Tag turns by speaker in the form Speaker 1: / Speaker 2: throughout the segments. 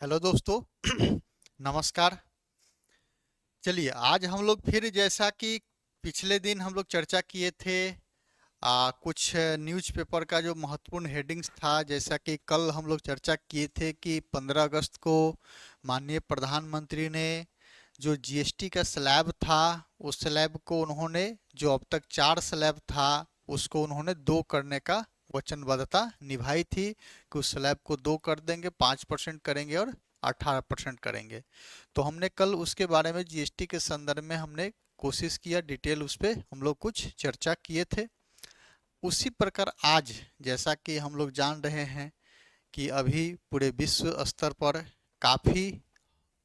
Speaker 1: Hello दोस्तों। नमस्कार। चलिए आज हम लोग फिर जैसा कि पिछले दिन हम लोग चर्चा किए थे कुछ न्यूज़पेपर का जो महत्वपूर्ण हेडिंग्स था, जैसा कि कल हम लोग चर्चा किए थे कि 15 अगस्त को माननीय प्रधानमंत्री ने जो जीएसटी का स्लैब था उस स्लैब को उन्होंने, जो अब तक 4 स्लैब था उसको उन्होंने 2 करने का वचनबद्धता निभाई थी कि उस स्लैब को 2 कर देंगे, 5% करेंगे और 18% करेंगे। तो हमने कल उसके बारे में जीएसटी के संदर्भ में हमने कोशिश किया, डिटेल उस पर हम लोग कुछ चर्चा किए थे। उसी प्रकार आज जैसा कि हम लोग जान रहे हैं कि अभी पूरे विश्व स्तर पर काफ़ी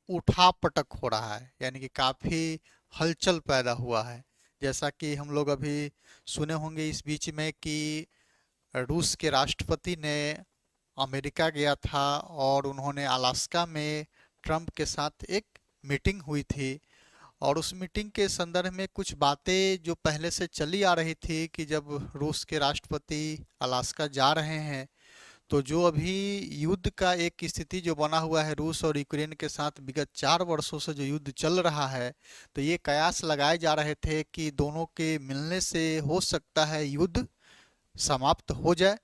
Speaker 1: उठापटक हो रहा है, यानी कि काफ़ी हलचल पैदा हुआ है। जैसा कि हम लोग अभी सुने होंगे इस बीच में कि रूस के राष्ट्रपति ने अमेरिका गया था और उन्होंने अलास्का में ट्रंप के साथ एक मीटिंग हुई थी। और उस मीटिंग के संदर्भ में कुछ बातें जो पहले से चली आ रही थी कि जब रूस के राष्ट्रपति अलास्का जा रहे हैं तो जो अभी युद्ध का एक स्थिति जो बना हुआ है रूस और यूक्रेन के साथ, विगत 4 वर्षों से जो युद्ध चल रहा है, तो ये कयास लगाए जा रहे थे कि दोनों के मिलने से हो सकता है युद्ध समाप्त हो जाए।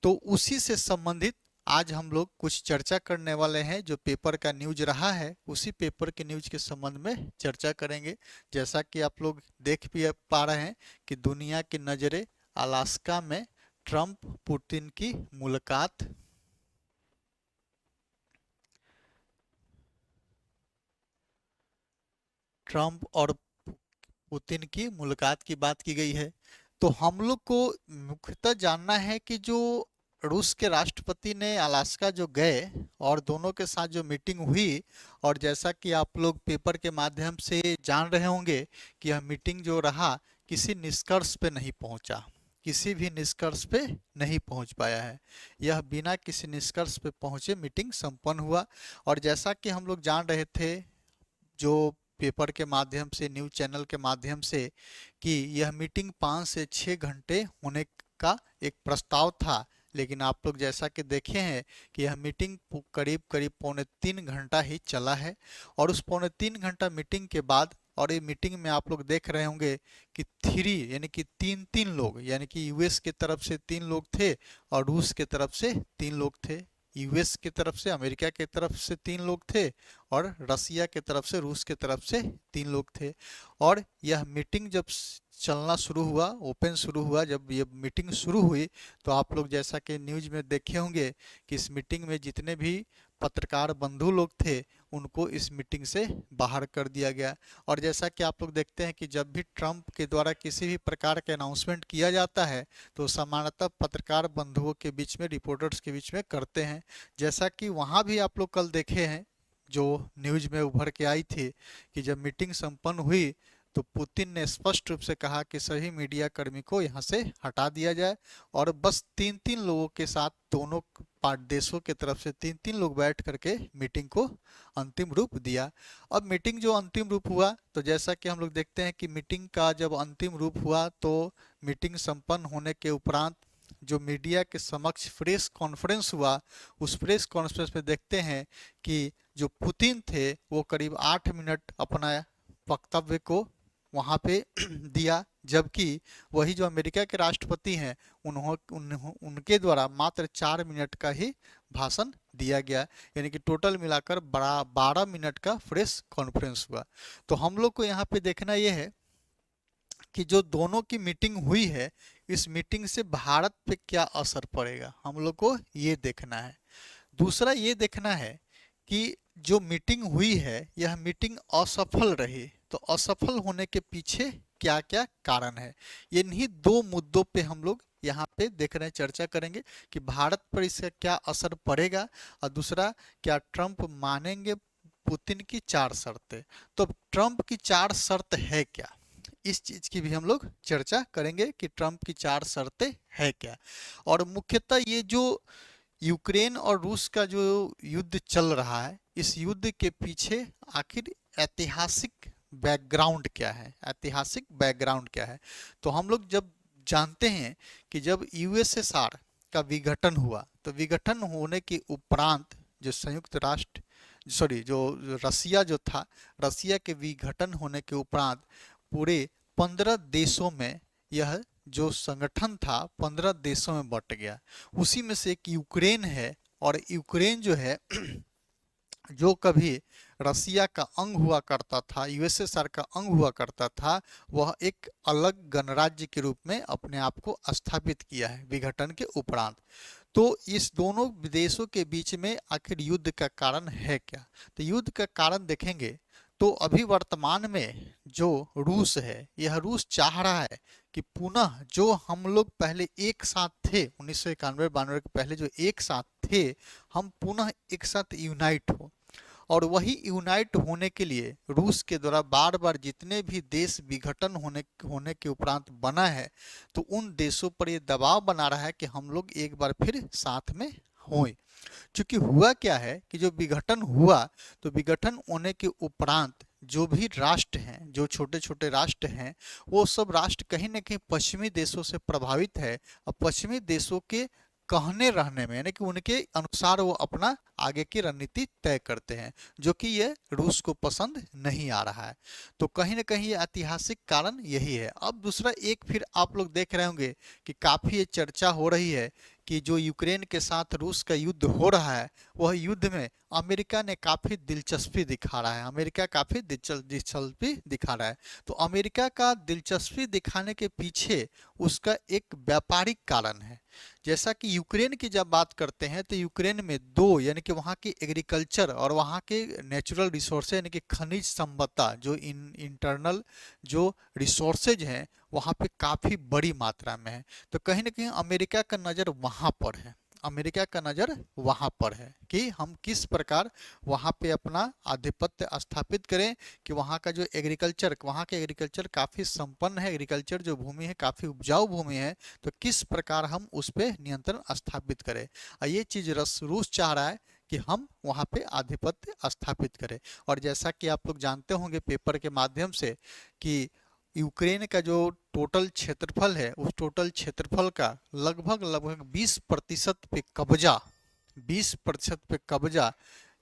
Speaker 1: तो उसी से संबंधित आज हम लोग कुछ चर्चा करने वाले हैं। जो पेपर का न्यूज रहा है उसी पेपर के न्यूज के संबंध में चर्चा करेंगे। जैसा कि आप लोग देख भी पा रहे हैं कि दुनिया की नज़रें अलास्का में ट्रंप पुतिन की मुलाकात, ट्रंप और पुतिन की मुलाकात की बात की गई है। तो हम लोग को मुख्यतः जानना है कि जो रूस के राष्ट्रपति ने अलास्का जो गए और दोनों के साथ जो मीटिंग हुई, और जैसा कि आप लोग पेपर के माध्यम से जान रहे होंगे कि यह मीटिंग जो रहा किसी निष्कर्ष पे नहीं पहुंचा, किसी भी निष्कर्ष पे नहीं पहुंच पाया है। यह बिना किसी निष्कर्ष पे पहुंचे मीटिंग संपन्न हुआ। और जैसा कि हम लोग जान रहे थे जो पेपर के माध्यम से, न्यूज़ चैनल के माध्यम से, कि यह मीटिंग 5 से 6 घंटे होने का एक प्रस्ताव था। लेकिन आप लोग जैसा कि देखे हैं कि यह मीटिंग करीब करीब 3.25 घंटा ही चला है। और उस 3.25 घंटा मीटिंग के बाद, और ये मीटिंग में आप लोग देख रहे होंगे कि थ्री यानी कि तीन तीन लोग, यानी कि यूएस के तरफ से 3 लोग थे और रूस के तरफ से 3 लोग थे। यूएस की तरफ से, अमेरिका की तरफ से 3 लोग थे और रसिया के तरफ से, रूस के तरफ से 3 लोग थे। और यह मीटिंग जब चलना शुरू हुआ, ओपन शुरू हुआ, जब ये मीटिंग शुरू हुई तो आप लोग जैसा कि न्यूज़ में देखे होंगे कि इस मीटिंग में जितने भी पत्रकार बंधु लोग थे उनको इस मीटिंग से बाहर कर दिया गया। और जैसा कि आप लोग देखते हैं कि जब भी ट्रंप के द्वारा किसी भी प्रकार के अनाउंसमेंट किया जाता है तो सामान्यतः पत्रकार बंधुओं के बीच में, रिपोर्टर्स के बीच में करते हैं। जैसा कि वहाँ भी आप लोग कल देखे हैं, जो न्यूज में उभर के आई थी कि जब मीटिंग संपन्न हुई तो पुतिन ने स्पष्ट रूप से कहा कि सभी मीडिया कर्मी को यहाँ से हटा दिया जाए और बस 3-3 लोगों के साथ, दोनों पार्ट देशों के तरफ से 3-3 लोग बैठ करके मीटिंग को अंतिम रूप दिया। अब मीटिंग जो अंतिम रूप हुआ, तो जैसा कि हम लोग देखते हैं कि मीटिंग का जब अंतिम रूप हुआ तो मीटिंग संपन्न होने के उपरांत जो मीडिया के समक्ष प्रेस कॉन्फ्रेंस हुआ, उस प्रेस कॉन्फ्रेंस में देखते हैं कि जो पुतिन थे वो करीब 8 मिनट अपना वक्तव्य को वहाँ पे दिया, जबकि वही जो अमेरिका के राष्ट्रपति हैं उनके द्वारा मात्र 4 मिनट का ही भाषण दिया गया। यानी कि टोटल मिलाकर बड़ा 12 मिनट का प्रेस कॉन्फ्रेंस हुआ। तो हम लोग को यहाँ पे देखना ये है कि जो दोनों की मीटिंग हुई है, इस मीटिंग से भारत पे क्या असर पड़ेगा, हम लोग को ये देखना है। दूसरा ये देखना है कि जो मीटिंग हुई है यह मीटिंग असफल रही, तो असफल होने के पीछे क्या क्या कारण है, इन्हीं 2 मुद्दों पे हम लोग यहाँ पे देख रहे हैं, चर्चा करेंगे कि भारत पर इसका क्या असर पड़ेगा। और दूसरा, क्या ट्रंप मानेंगे पुतिन की 4 शर्तें। तो ट्रंप की 4 शर्त है क्या, इस चीज की भी हम लोग चर्चा करेंगे कि ट्रंप की 4 शर्तें है क्या। और मुख्यतः ये जो यूक्रेन और रूस का जो युद्ध चल रहा है, इस युद्ध के पीछे आखिर ऐतिहासिक बैकग्राउंड क्या है, ऐतिहासिक बैकग्राउंड क्या है। तो हम लोग जब जानते हैं कि जब यूएसएसआर का विघटन हुआ, तो विघटन होने के उपरांत जो संयुक्त राष्ट्र सॉरी जो रसिया जो था, रसिया के विघटन होने के उपरांत पूरे 15 देशों में यह जो संगठन था 15 देशों में बंट गया। उसी में से एक यूक्रेन है, और यूक्रेन जो है जो कभी रसिया का अंग हुआ करता था, यूएसएसआर का अंग हुआ करता था, वह एक अलग गणराज्य के रूप में अपने आप को स्थापित किया है विघटन के उपरांत। तो इस दोनों देशों के बीच में आखिर युद्ध का कारण है क्या? तो युद्ध का कारण देखेंगे तो अभी वर्तमान में जो रूस है, यह रूस चाह रहा है कि पुनः जो हम लोग पहले एक साथ थे 1991-92 के पहले जो एक साथ थे, हम पुनः एक साथ यूनाइट हो। और वही यूनाइट होने के लिए रूस के द्वारा बार बार जितने भी देश विघटन होने के उपरांत बना है, तो उन देशों पर ये दबाव बना रहा है कि हम लोग एक बार फिर साथ में हों। क्योंकि हुआ क्या है कि जो विघटन हुआ, तो विघटन होने के उपरांत जो भी राष्ट्र हैं, जो छोटे छोटे राष्ट्र हैं, वो सब राष्ट्र कहीं ना कहीं पश्चिमी देशों से प्रभावित है, और पश्चिमी देशों के कहने रहने में, यानी कि उनके अनुसार वो अपना आगे की रणनीति तय करते हैं, जो कि ये रूस को पसंद नहीं आ रहा है। तो कहीं ना कहीं ये ऐतिहासिक कारण यही है। अब दूसरा एक फिर आप लोग देख रहे होंगे कि काफी ये चर्चा हो रही है कि जो यूक्रेन के साथ रूस का युद्ध हो रहा है, वह युद्ध में अमेरिका ने काफी दिलचस्पी दिखा रहा है, अमेरिका काफी दिलचस्पी दिखा रहा है। तो अमेरिका का दिलचस्पी दिखाने के पीछे उसका एक व्यापारिक कारण है। जैसा कि यूक्रेन की जब बात करते हैं, तो यूक्रेन में दो, यानी कि वहाँ की एग्रीकल्चर और वहाँ के नेचुरल रिसोर्सेज यानी कि खनिज संपदा, जो इंटरनल जो रिसोर्सेज हैं, वहाँ पे काफ़ी बड़ी मात्रा में है। तो कहीं ना कहीं अमेरिका का नज़र वहाँ पर है, अमेरिका का नज़र वहाँ पर है कि हम किस प्रकार वहाँ पे अपना आधिपत्य स्थापित करें, कि वहाँ का जो एग्रीकल्चर, वहाँ के एग्रीकल्चर काफ़ी संपन्न है, एग्रीकल्चर जो भूमि है काफ़ी उपजाऊ भूमि है, तो किस प्रकार हम उस पर नियंत्रण स्थापित करें। और ये चीज़ रूस चाह रहा है कि हम वहाँ पे आधिपत्य स्थापित करें। और जैसा कि आप लोग जानते होंगे पेपर के माध्यम से कि यूक्रेन का जो टोटल क्षेत्रफल है, उस टोटल क्षेत्रफल का लगभग लगभग 20% पे कब्जा, 20% पे कब्जा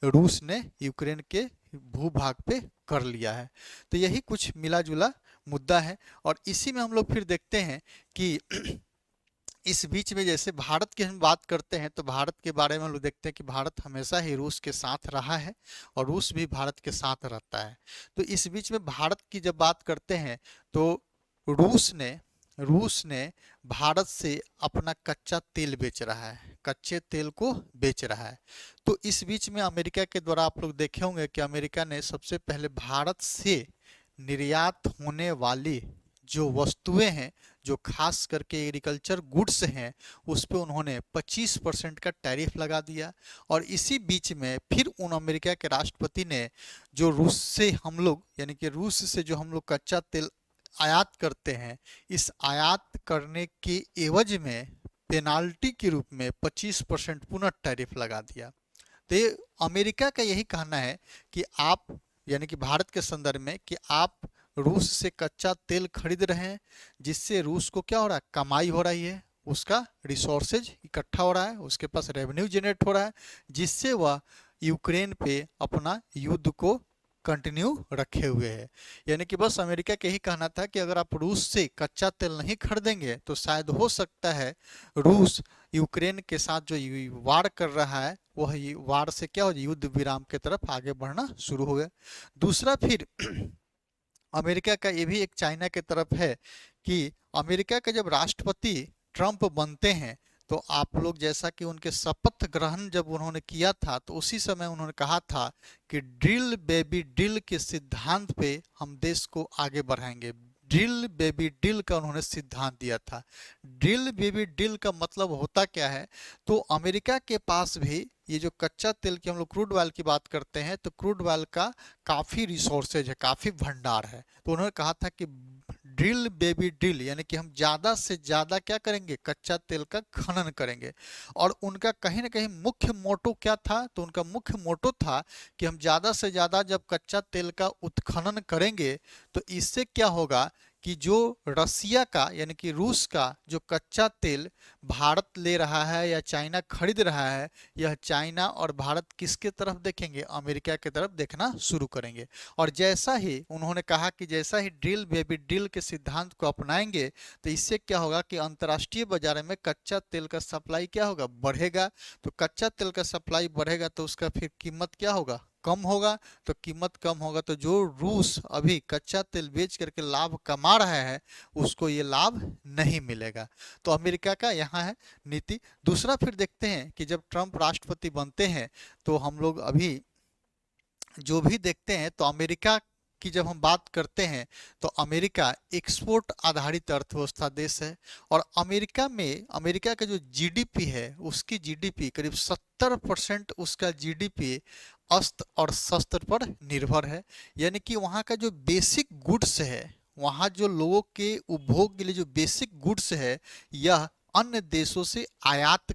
Speaker 1: रूस ने यूक्रेन के भूभाग पे कर लिया है। तो यही कुछ मिला जुला मुद्दा है। और इसी में हम लोग फिर देखते हैं कि इस बीच में जैसे भारत की हम बात करते हैं, तो भारत के बारे में हम लोग देखते हैं कि भारत हमेशा ही रूस के साथ रहा है और रूस भी भारत के साथ रहता है। तो इस बीच में भारत की जब बात करते हैं, तो रूस ने भारत से अपना कच्चा तेल बेच रहा है, कच्चे तेल को बेच रहा है। तो इस बीच में अमेरिका के द्वारा आप लोग देखे होंगे कि अमेरिका ने सबसे पहले भारत से निर्यात होने वाली जो वस्तुएं हैं, जो खास करके एग्रीकल्चर गुड्स हैं, उस पे उन्होंने 25% का टैरिफ लगा दिया। और इसी बीच में फिर उन अमेरिका के राष्ट्रपति ने जो रूस से हम लोग, यानी कि रूस से जो हम लोग कच्चा तेल आयात करते हैं, इस आयात करने के एवज में पेनाल्टी के रूप में 25% पुनः टैरिफ लगा दिया। तो ये अमेरिका का यही कहना है कि आप, यानी कि भारत के संदर्भ में, कि आप रूस से कच्चा तेल खरीद रहे हैं, जिससे रूस को क्या हो रहा है, कमाई हो रही है, उसका रिसोर्सेज इकट्ठा हो रहा है, उसके पास रेवेन्यू जनरेट हो रहा है, जिससे वह यूक्रेन पे अपना युद्ध को कंटिन्यू रखे हुए है। यानी कि बस अमेरिका का यही कहना था कि अगर आप रूस से कच्चा तेल नहीं खरीदेंगे, तो शायद हो सकता है रूस यूक्रेन के साथ जो वार कर रहा है, वह वार से क्या हो, युद्ध विराम की तरफ आगे बढ़ना शुरू हो गया। दूसरा फिर अमेरिका का ये भी एक चाइना की तरफ है कि अमेरिका के जब राष्ट्रपति ट्रंप बनते हैं, तो आप लोग जैसा कि उनके शपथ ग्रहण जब उन्होंने किया था, तो उसी समय उन्होंने कहा था कि ड्रिल बेबी ड्रिल के सिद्धांत पे हम देश को आगे बढ़ाएंगे। ड्रिल बेबी ड्रिल का उन्होंने सिद्धांत दिया था। ड्रिल बेबी ड्रिल का मतलब होता क्या है, तो अमेरिका के पास भी ये जो कच्चा तेल की हम लोग क्रूड ऑयल की बात करते हैं, तो क्रूड ऑयल का काफ़ी रिसोर्सेज है, काफ़ी भंडार है। तो उन्होंने कहा था कि ड्रिल बेबी ड्रिल, यानी कि हम ज़्यादा से ज़्यादा क्या करेंगे, कच्चा तेल का खनन करेंगे। और उनका कहीं ना कहीं मुख्य मोटो क्या था, तो उनका मुख्य मोटो था कि हम ज़्यादा से ज़्यादा जब कच्चा तेल का उत्खनन करेंगे, तो इससे क्या होगा कि जो रसिया का यानी कि रूस का जो कच्चा तेल भारत ले रहा है या चाइना खरीद रहा है, यह चाइना और भारत किसके तरफ देखेंगे? अमेरिका की तरफ देखना शुरू करेंगे। और जैसा ही उन्होंने कहा कि जैसा ही ड्रिल बेबी ड्रिल के सिद्धांत को अपनाएंगे तो इससे क्या होगा कि अंतर्राष्ट्रीय बाजार में कच्चा तेल का सप्लाई क्या होगा? बढ़ेगा। तो कच्चा तेल का सप्लाई बढ़ेगा तो उसका फिर कीमत क्या होगा? कम होगा। तो कीमत कम होगा तो जो रूस अभी कच्चा तेल बेच करके लाभ कमा रहा है उसको ये लाभ नहीं मिलेगा। तो अमेरिका का यहाँ है नीति। दूसरा फिर देखते हैं कि जब ट्रंप राष्ट्रपति बनते हैं तो हम लोग अभी जो भी देखते हैं तो अमेरिका की जब हम बात करते हैं तो अमेरिका एक्सपोर्ट आधारित अर्थव्यवस्था देश है। और अमेरिका में अमेरिका का जो जीडीपी है उसकी जीडीपी करीब 70% उसका जीडीपी अस्त्र और शस्त्र पर निर्भर है। यानी कि वहाँ का जो बेसिक गुड्स है, वहाँ जो लोगों के उपभोग के लिए जो बेसिक गुड्स है, यह अन्य देशों से आयात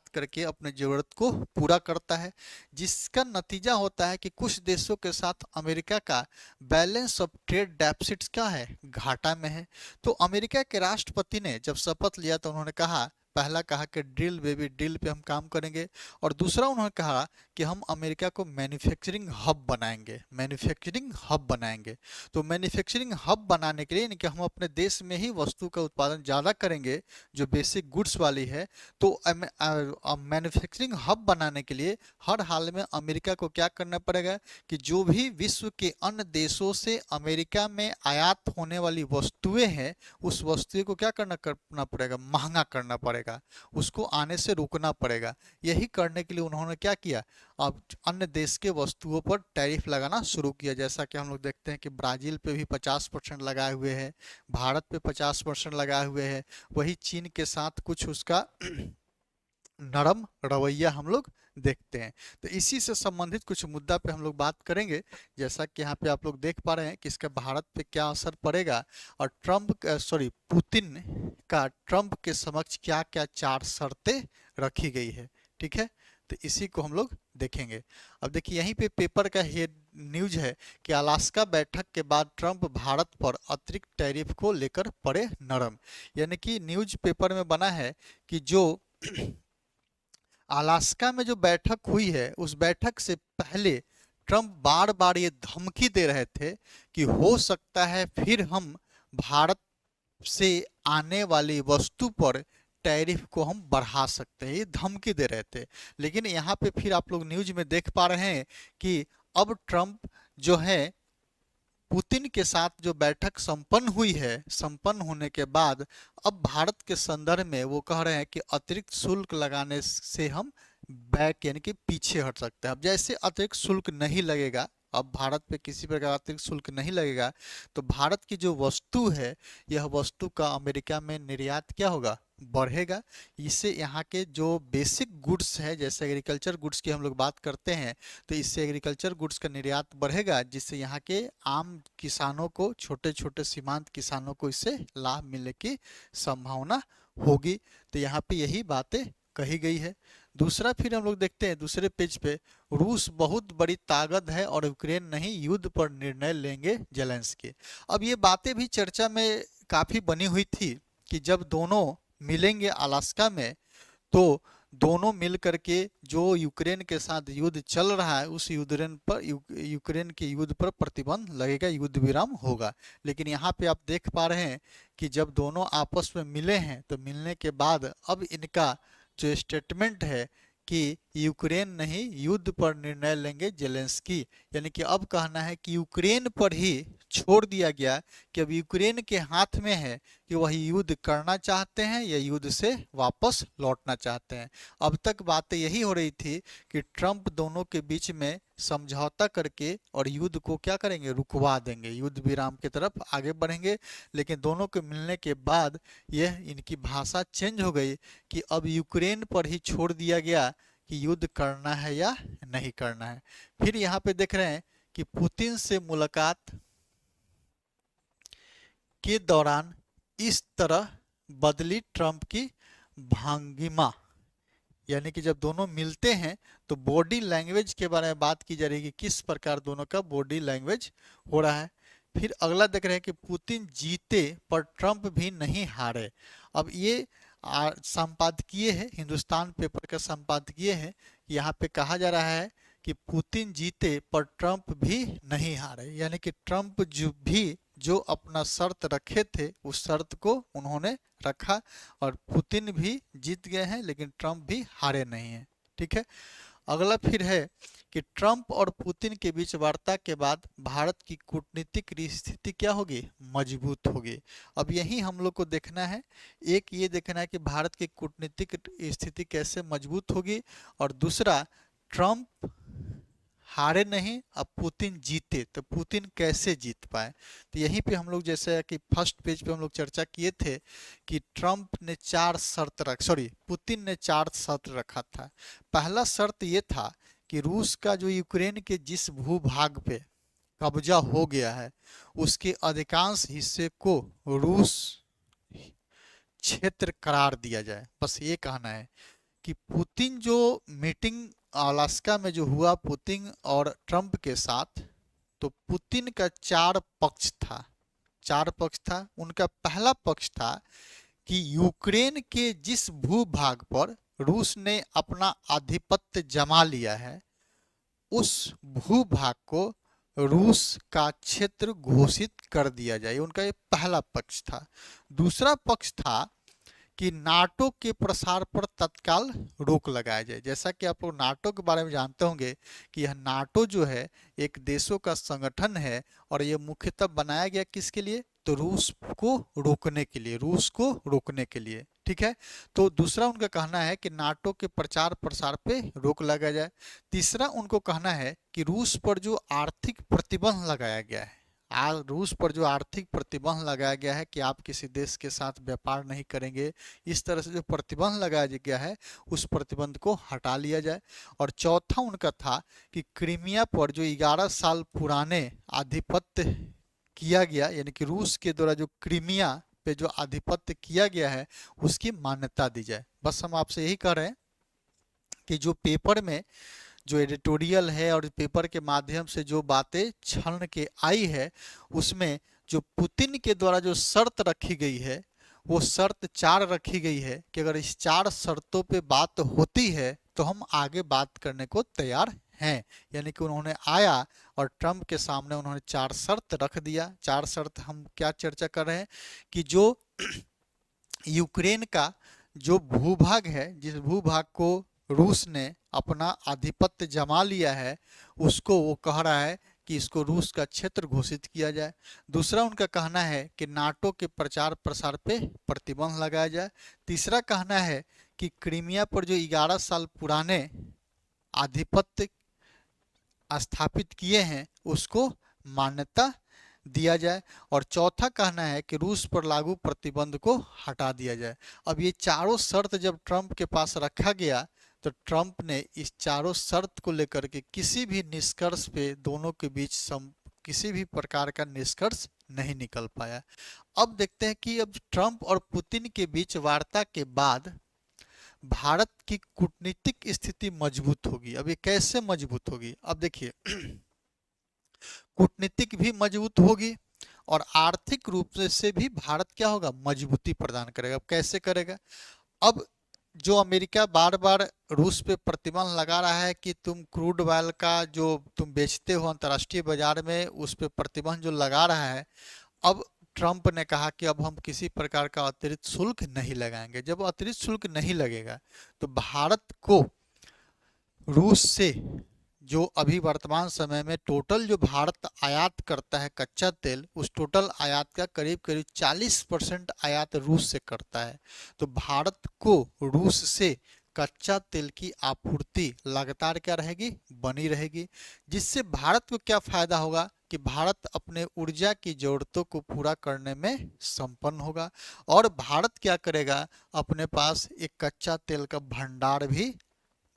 Speaker 1: करके अपने जरूरत को पूरा करता है। जिसका नतीजा होता है कि कुछ देशों के साथ अमेरिका का बैलेंस ऑफ ट्रेड डेफिसिट क्या है? घाटा में है। तो अमेरिका के राष्ट्रपति ने जब शपथ लिया तो उन्होंने कहा, पहला कहा कि ड्रिल बेबी ड्रिल पे हम काम करेंगे, और दूसरा उन्होंने कहा कि हम अमेरिका को मैन्युफैक्चरिंग हब बनाएंगे, मैन्युफैक्चरिंग हब बनाएंगे। तो मैन्युफैक्चरिंग हब बनाने के लिए यानी कि हम अपने देश में ही वस्तु का उत्पादन ज़्यादा करेंगे जो बेसिक गुड्स वाली है। तो मैन्युफैक्चरिंग हब बनाने के लिए हर हाल में अमेरिका को क्या करना पड़ेगा कि जो भी विश्व के अन्य देशों से अमेरिका में आयात होने वाली वस्तुएं हैं उस वस्तु को क्या करना पड़ेगा? महंगा करना पड़ेगा, उसको आने से रोकना पड़ेगा। यही करने के लिए उन्होंने क्या किया? अब अन्य देश के वस्तुओं पर टैरिफ लगाना शुरू किया। जैसा कि हम लोग देखते हैं कि ब्राजील पे भी 50% लगाए हुए हैं, भारत पे 50% लगाए हुए हैं। वही चीन के साथ कुछ उसका नरम रवैया हम लोग देखते हैं। तो इसी से संबंधित कुछ मुद्दा पे हम लोग बात करेंगे। जैसा कि यहाँ पे आप लोग देख पा रहे हैं कि इसका भारत पे क्या असर पड़ेगा और पुतिन का ट्रंप के समक्ष क्या क्या 4 शर्तें रखी गई है। ठीक है, तो इसी को हम लोग देखेंगे। अब देखिए यहीं पे पेपर का हेड न्यूज है कि अलास्का बैठक के बाद ट्रंप भारत पर अतिरिक्त टैरिफ को लेकर पड़े नरम। यानी कि न्यूज पेपर में बना है कि जो अलास्का में जो बैठक हुई है उस बैठक से पहले ट्रंप बार बार ये धमकी दे रहे थे कि हो सकता है फिर हम भारत से आने वाली वस्तु पर टैरिफ को हम बढ़ा सकते हैं, ये धमकी दे रहे थे। लेकिन यहाँ पे फिर आप लोग न्यूज में देख पा रहे हैं कि अब ट्रंप जो है पुतिन के साथ जो बैठक संपन्न हुई है, संपन्न होने के बाद अब भारत के संदर्भ में वो कह रहे हैं कि अतिरिक्त शुल्क लगाने से हम बैक यानी कि पीछे हट सकते हैं। अब जैसे अतिरिक्त शुल्क नहीं लगेगा, अब भारत पे किसी प्रकार का अतिरिक्त शुल्क नहीं लगेगा तो भारत की जो वस्तु है यह वस्तु का अमेरिका में निर्यात क्या होगा? बढ़ेगा। इससे यहाँ के जो बेसिक गुड्स है, जैसे एग्रीकल्चर गुड्स की हम लोग बात करते हैं, तो इससे एग्रीकल्चर गुड्स का निर्यात बढ़ेगा जिससे यहाँ के आम किसानों को, छोटे छोटे सीमांत किसानों को इससे लाभ मिलने की संभावना होगी। तो यहाँ पे यही बातें कही गई है। दूसरा फिर हम लोग देखते हैं दूसरे पेज पे, रूस बहुत बड़ी ताकत है और यूक्रेन नहीं युद्ध पर निर्णय लेंगे जेलेंस्की। अब ये बातें भी चर्चा में काफी बनी हुई थी कि जब दोनों मिलेंगे अलास्का में तो दोनों मिल करके जो यूक्रेन के साथ युद्ध चल रहा है उस यूक्रेन के युद्ध पर प्रतिबंध लगेगा, युद्ध विराम होगा। लेकिन यहाँ पे आप देख पा रहे हैं कि जब दोनों आपस में मिले हैं तो मिलने के बाद अब इनका जो स्टेटमेंट है कि यूक्रेन नहीं युद्ध पर निर्णय लेंगे जेलेंस्की, यानी कि अब कहना है कि यूक्रेन पर ही छोड़ दिया गया कि अब यूक्रेन के हाथ में है कि वह युद्ध करना चाहते हैं या युद्ध से वापस लौटना चाहते हैं। अब तक बातें यही हो रही थी कि ट्रंप दोनों के बीच में समझौता करके और युद्ध को क्या करेंगे? रुकवा देंगे, युद्ध विराम की तरफ आगे बढ़ेंगे। लेकिन दोनों के मिलने के बाद यह इनकी भाषा चेंज हो गई कि अब यूक्रेन पर ही छोड़ दिया गया कि युद्ध करना है या नहीं करना है। फिर यहाँ पे देख रहे हैं कि पुतिन से मुलाकात के दौरान इस तरह बदली ट्रंप की भंगिमा, यानी कि जब दोनों मिलते हैं तो बॉडी लैंग्वेज के बारे में बात की जा रही है कि किस प्रकार दोनों का बॉडी लैंग्वेज हो रहा है। फिर अगला देख रहे हैं कि पुतिन जीते पर ट्रंप भी नहीं हारे। अब ये संपादकीय है, हिंदुस्तान पेपर का संपादकीय है। यहाँ पे कहा जा रहा है कि पुतिन जीते पर ट्रंप भी नहीं हारे, यानी कि ट्रंप जो अपना शर्त रखे थे उस शर्त को उन्होंने रखा और पुतिन भी जीत गए हैं, लेकिन ट्रंप भी हारे नहीं हैं। ठीक है। अगला फिर है कि ट्रंप और पुतिन के बीच वार्ता के बाद भारत की कूटनीतिक स्थिति क्या होगी, मजबूत होगी। अब यही हम लोग को देखना है, एक ये देखना है कि भारत की कूटनीतिक स्थिति कैसे मजबूत होगी, और दूसरा ट्रंप हारे नहीं, अब पुतिन जीते तो पुतिन कैसे जीत पाए। तो यहीं पे हम लोग जैसे कि फर्स्ट पेज पे हम लोग चर्चा किए थे कि ट्रंप ने पुतिन ने 4 शर्त रखा था। पहला शर्त ये था कि रूस का जो यूक्रेन के जिस भूभाग पे कब्जा हो गया है उसके अधिकांश हिस्से को रूस क्षेत्र करार दिया जाए। बस ये कहना है कि पुतिन जो मीटिंग अलास्का में जो हुआ पुतिन और ट्रंप के साथ, तो पुतिन का 4 पक्ष था। 4 पक्ष था। उनका पहला पक्ष था कि यूक्रेन के जिस भूभाग पर रूस ने अपना आधिपत्य जमा लिया है उस भूभाग को रूस का क्षेत्र घोषित कर दिया जाए। उनका ये पहला पक्ष था। दूसरा पक्ष था कि नाटो के प्रसार पर तत्काल रोक लगाया जाए। जैसा कि आप लोग नाटो के बारे में जानते होंगे कि यह नाटो जो है एक देशों का संगठन है और यह मुख्यतः बनाया गया किसके लिए, तो रूस को रोकने के लिए, रूस को रोकने के लिए। ठीक है। तो दूसरा उनका कहना है कि नाटो के प्रचार प्रसार पे रोक लगाया जाए। तीसरा उनको कहना है कि रूस पर जो आर्थिक प्रतिबंध लगाया गया है, रूस पर जो आर्थिक प्रतिबंध लगाया गया है कि आप किसी देश के साथ व्यापार नहीं करेंगे, इस तरह से जो प्रतिबंध लगाया गया है उस प्रतिबंध को हटा लिया जाए। और चौथा उनका था कि क्रीमिया पर जो 11 साल पुराने आधिपत्य किया गया, यानी कि रूस के द्वारा जो क्रीमिया पे जो आधिपत्य किया गया है उसकी मान्यता दी जाए। बस हम आपसे यही कह रहे हैं कि जो पेपर में जो एडिटोरियल है और पेपर के माध्यम से जो बातें छन के आई है उसमें जो पुतिन के द्वारा जो शर्त रखी गई है वो शर्त 4 रखी गई है कि अगर इस 4 शर्तों पे बात होती है तो हम आगे बात करने को तैयार हैं। यानी कि उन्होंने आया और ट्रंप के सामने उन्होंने 4 शर्त रख दिया। 4 शर्त हम क्या चर्चा कर रहे हैं कि जो यूक्रेन का जो भूभाग है, जिस भूभाग को रूस ने अपना आधिपत्य जमा लिया है उसको वो कह रहा है कि इसको रूस का क्षेत्र घोषित किया जाए। दूसरा उनका कहना है कि नाटो के प्रचार प्रसार पे प्रतिबंध लगाया जाए। तीसरा कहना है कि क्रीमिया पर जो 11 साल पुराने आधिपत्य स्थापित किए हैं उसको मान्यता दिया जाए। और चौथा कहना है कि रूस पर लागू प्रतिबंध को हटा दिया जाए। अब ये चारों शर्त जब ट्रंप के पास रखा गया तो ट्रंप ने इस चारों शर्त को लेकर के किसी भी निष्कर्ष पे दोनों के बीच किसी भी प्रकार का निष्कर्ष नहीं निकल पाया। अब देखते हैं कि अब ट्रंप और पुतिन के बीच वार्ता के बाद भारत की कूटनीतिक स्थिति मजबूत होगी। अब ये कैसे मजबूत होगी, अब देखिए कूटनीतिक भी मजबूत होगी और आर्थिक रूप से भी भारत क्या होगा, मजबूती प्रदान करेगा। अब कैसे करेगा, अब जो अमेरिका बार बार रूस पे प्रतिबंध लगा रहा है कि तुम क्रूड ऑयल का जो तुम बेचते हो अंतर्राष्ट्रीय बाजार में उस पे प्रतिबंध जो लगा रहा है, अब ट्रंप ने कहा कि अब हम किसी प्रकार का अतिरिक्त शुल्क नहीं लगाएंगे। जब अतिरिक्त शुल्क नहीं लगेगा तो भारत को रूस से जो अभी वर्तमान समय में टोटल जो भारत आयात करता है कच्चा तेल, उस टोटल आयात का करीब करीब 40% आयात रूस से करता है। तो भारत को रूस से कच्चा तेल की आपूर्ति लगातार क्या रहेगी, बनी रहेगी, जिससे भारत को क्या फायदा होगा कि भारत अपने ऊर्जा की जरूरतों को पूरा करने में संपन्न होगा और भारत क्या करेगा, अपने पास एक कच्चा तेल का भंडार भी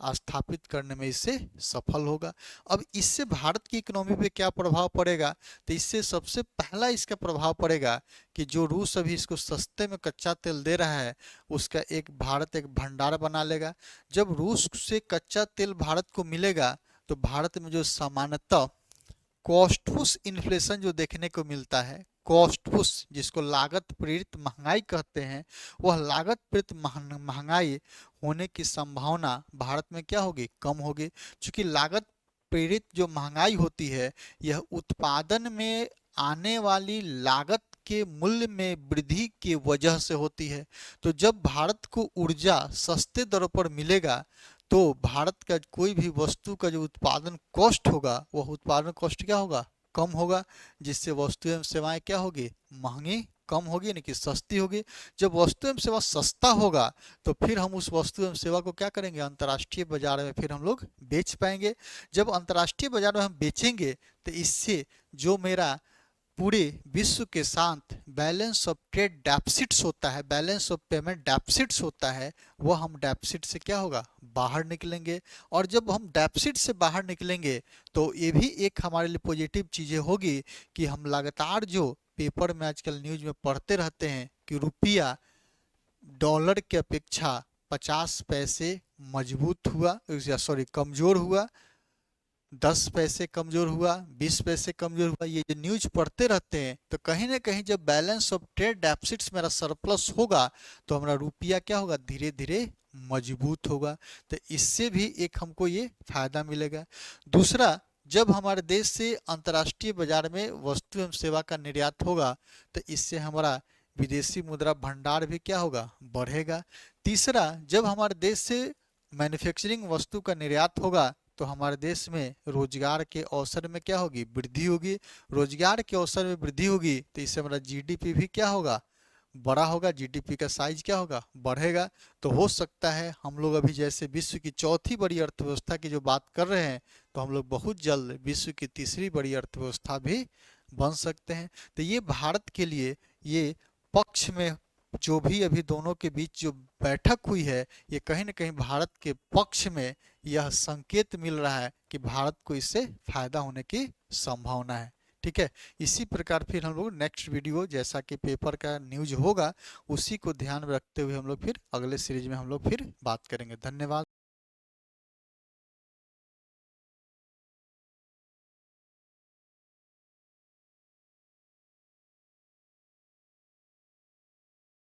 Speaker 1: स्थापित करने में इससे सफल होगा। अब इससे भारत की इकोनॉमी पे क्या प्रभाव पड़ेगा, तो इससे सबसे पहला इसका प्रभाव पड़ेगा कि जो रूस अभी इसको सस्ते में कच्चा तेल दे रहा है उसका भारत एक भंडार बना लेगा। जब रूस से कच्चा तेल भारत को मिलेगा तो भारत में जो सामान्यतः कॉस्टपुश इन्फ्लेशन जो देखने को मिलता है, कॉस्टपुश जिसको लागत प्रेरित महंगाई कहते हैं, वह लागत प्रेरित महंगाई होने की संभावना भारत में क्या होगी, कम होगी। क्योंकि लागत प्रेरित जो महंगाई होती है यह उत्पादन में आने वाली लागत के मूल्य में वृद्धि की वजह से होती है। तो जब भारत को ऊर्जा सस्ते दरों पर मिलेगा तो भारत का कोई भी वस्तु का जो उत्पादन कॉस्ट होगा वह उत्पादन कॉस्ट क्या होगा, कम होगा, जिससे वस्तु एवं सेवाएं क्या होगी, महंगी कम होगी, यानी कि सस्ती होगी। जब वस्तु एवं सेवा सस्ता होगा तो फिर हम उस वस्तु एवं सेवा को क्या करेंगे, अंतर्राष्ट्रीय बाजार में फिर हम लोग बेच पाएंगे। जब अंतर्राष्ट्रीय बाजार में हम बेचेंगे तो इससे जो मेरा पूरे विश्व के साथ बैलेंस ऑफ ट्रेड डेफिसिट्स होता है, बैलेंस ऑफ पेमेंट डेफिसिट्स होता है, वह हम डेफिसिट से क्या होगा, बाहर निकलेंगे। और जब हम डेफिसिट से बाहर निकलेंगे तो ये भी एक हमारे लिए पॉजिटिव चीज़ें होगी कि हम लगातार जो पेपर में आजकल न्यूज में पढ़ते रहते हैं कि रुपया डॉलर की अपेक्षा 50 पैसे मजबूत हुआ, या सॉरी कमज़ोर हुआ, 10 पैसे कमजोर हुआ, 20 पैसे कमजोर हुआ, ये जो न्यूज पढ़ते रहते हैं तो कहीं ना कहीं जब बैलेंस ऑफ ट्रेड डेफिसिट्स मेरा सरप्लस होगा तो हमारा रुपया क्या होगा, धीरे धीरे मजबूत होगा। तो इससे भी एक हमको ये फायदा मिलेगा। दूसरा, जब हमारे देश से अंतर्राष्ट्रीय बाजार में वस्तु एवं सेवा का निर्यात होगा तो इससे हमारा विदेशी मुद्रा भंडार भी क्या होगा, बढ़ेगा। तीसरा, जब हमारे देश से मैन्युफैक्चरिंग वस्तु का निर्यात होगा तो हमारे देश में रोजगार के अवसर में क्या होगी, वृद्धि होगी। रोजगार के अवसर में वृद्धि होगी तो इससे हमारा जीडीपी भी क्या होगा, बड़ा होगा, जीडीपी का साइज क्या होगा, बढ़ेगा। तो हो सकता है हम लोग अभी जैसे विश्व की चौथी बड़ी अर्थव्यवस्था की जो बात कर रहे हैं तो हम लोग बहुत जल्द विश्व की तीसरी बड़ी अर्थव्यवस्था भी बन सकते हैं। तो ये भारत के लिए ये पक्ष में जो भी अभी दोनों के बीच जो बैठक हुई है ये कहीं ना कहीं भारत के पक्ष में यह संकेत मिल रहा है कि भारत को इससे फायदा होने की संभावना है। ठीक है, इसी प्रकार फिर हम लोग नेक्स्ट वीडियो जैसा कि पेपर का न्यूज होगा उसी को ध्यान में रखते हुए हम लोग फिर अगले सीरीज में हम लोग फिर बात करेंगे। धन्यवाद।